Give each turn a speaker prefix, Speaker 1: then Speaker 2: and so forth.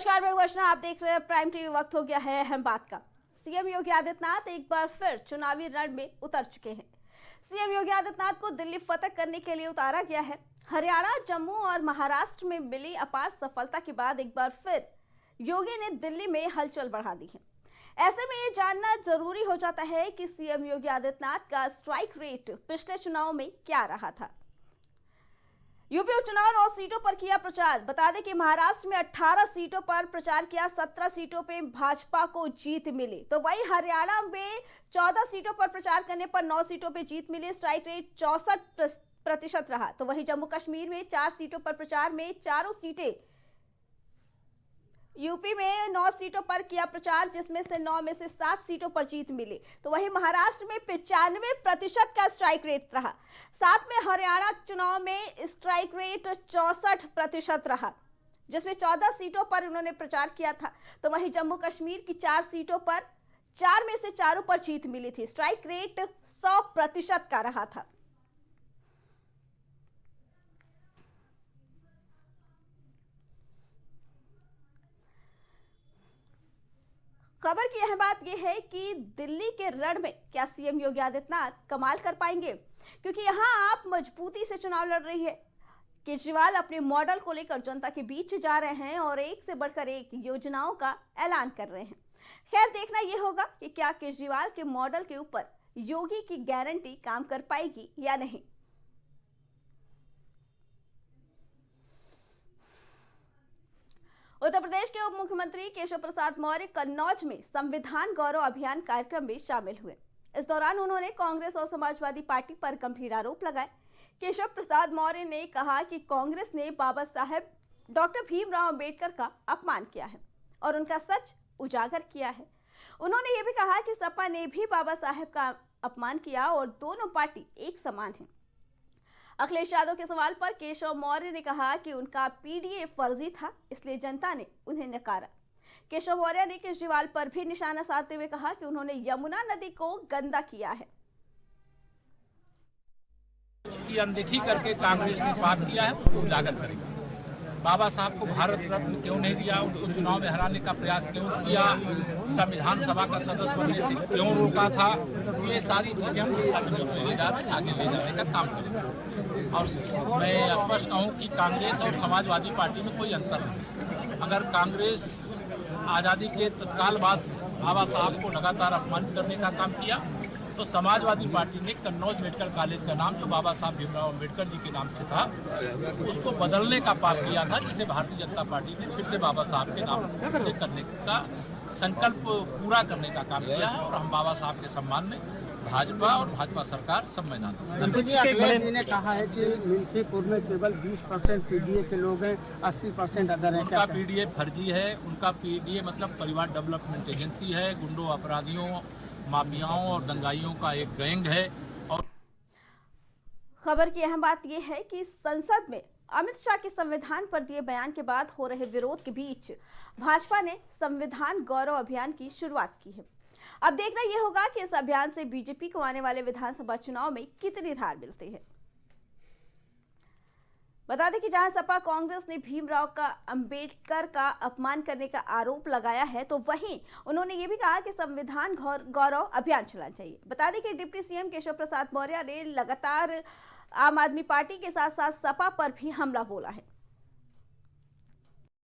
Speaker 1: नमस्कार, मैं वर्षना, आप देख रहे हैं प्राइम टीवी। वक्त हो गया है अहम बात का। सीएम योगी आदित्यनाथ एक बार फिर चुनावी रण में उतर चुके हैं। सीएम योगी आदित्यनाथ को दिल्ली फतह करने के लिए उतारा गया है। हरियाणा, जम्मू और महाराष्ट्र में मिली अपार सफलता के बाद एक बार फिर योगी ने दिल्ली में हलचल बढ़ा दी है। ऐसे में ये जानना जरूरी हो जाता है कि सीएम योगी आदित्यनाथ का स्ट्राइक रेट पिछले चुनाव में क्या रहा था। यूपी उपचुनाव 9 सीटों पर किया प्रचार। बता दें कि महाराष्ट्र में 18 सीटों पर प्रचार किया, 17 सीटों पे भाजपा को जीत मिली। तो वहीं हरियाणा में 14 सीटों पर प्रचार करने पर 9 सीटों पे जीत मिली। स्ट्राइक रेट 64% रहा। तो वहीं जम्मू कश्मीर में 4 सीटों पर प्रचार में चारों सीटें, यूपी में 9 सीटों पर किया प्रचार, जिसमें से 9 में से 7 सीटों पर जीत मिली। तो वहीं महाराष्ट्र में 95% का स्ट्राइक रेट रहा। साथ में हरियाणा चुनाव में स्ट्राइक रेट 64% रहा, जिसमें 14 सीटों पर उन्होंने प्रचार किया था। तो वहीं जम्मू कश्मीर की 4 सीटों पर 4 में से 4 पर जीत मिली थी। स्ट्राइक रेट 100% का रहा था। खबर की यह बात यह है कि दिल्ली के रण में क्या सीएम योगी आदित्यनाथ कमाल कर पाएंगे, क्योंकि यहां आप मजबूती से चुनाव लड़ रही है। केजरीवाल अपने मॉडल को लेकर जनता के बीच जा रहे हैं और एक से बढ़कर एक योजनाओं का ऐलान कर रहे हैं। खैर, देखना यह होगा कि क्या केजरीवाल के मॉडल के ऊपर योगी की गारंटी काम कर पाएगी या नहीं। उत्तर प्रदेश के उप मुख्यमंत्री केशव प्रसाद मौर्य कन्नौज में संविधान गौरव अभियान कार्यक्रम में शामिल हुए। इस दौरान उन्होंने कांग्रेस और समाजवादी पार्टी पर गंभीर आरोप लगाए। केशव प्रसाद मौर्य ने कहा कि कांग्रेस ने बाबा साहेब डॉक्टर भीमराव अंबेडकर का अपमान किया है और उनका सच उजागर किया है। उन्होंने ये भी कहा कि सपा ने भी बाबा साहेब का अपमान किया और दोनों पार्टी एक समान है। अखिलेश यादव के सवाल पर केशव मौर्य ने कहा कि उनका पीडीए फर्जी था, इसलिए जनता ने उन्हें नकारा। केशव मौर्य ने केजरीवाल पर भी निशाना साधते हुए कहा कि उन्होंने यमुना नदी को गंदा किया है।
Speaker 2: की अनदेखी करके कांग्रेस ने पाप किया है, उसको उजागर करेगा। बाबा साहब को भारत रत्न क्यों नहीं दिया, उनको चुनाव में हराने का प्रयास क्यों किया, संविधान सभा का सदस्य बनने से क्यों रोका था, ये सारी चीजें हम ले जा रहे हैं, आगे ले जाने का काम करेंगे। और मैं स्पष्ट कहूँ कि कांग्रेस और समाजवादी पार्टी में कोई अंतर नहीं। अगर कांग्रेस आज़ादी के तत्काल बाद बाबा साहब को लगातार अपमानित करने का काम किया, तो समाजवादी पार्टी ने कन्नौज मेडिकल कॉलेज का नाम जो बाबा साहब भीमराव अंबेडकर जी के नाम से था, उसको बदलने का पाप किया था, जिसे भारतीय जनता पार्टी ने फिर से बाबा साहब के नाम से करने का संकल्प पूरा करने का काम किया है। और हम बाबा साहब के सम्मान में भाजपा और भाजपा सरकार सब मैदान
Speaker 3: जी ने कहा है कि मिल्कीपुर में केवल 20% पीडीए के लोग हैं, 80% अदर हैं।
Speaker 2: उनका पीडीए फर्जी है। उनका पीडीए मतलब परिवार डेवलपमेंट एजेंसी है, गुंडों, अपराधियों, माफियाओं और दंगाइयों का एक गैंग है। और
Speaker 1: खबर की अहम बात यह है कि संसद में अमित शाह के संविधान पर दिए बयान के बाद हो रहे विरोध के बीच भाजपा ने संविधान गौरव अभियान की शुरुआत की है। अब देखना यह होगा कि इस अभियान से बीजेपी को आने वाले विधानसभा चुनाव में कितनी धार मिलती है। बता दें कि जहां सपा कांग्रेस ने भीमराव का अंबेडकर का अपमान करने का आरोप लगाया है, तो वहीं उन्होंने ये भी कहा कि संविधान गौरव अभियान चलाना चाहिए। बता दें कि डिप्टी सीएम केशव प्रसाद मौर्य ने लगातार आम आदमी पार्टी के साथ साथ सपा पर भी हमला बोला है।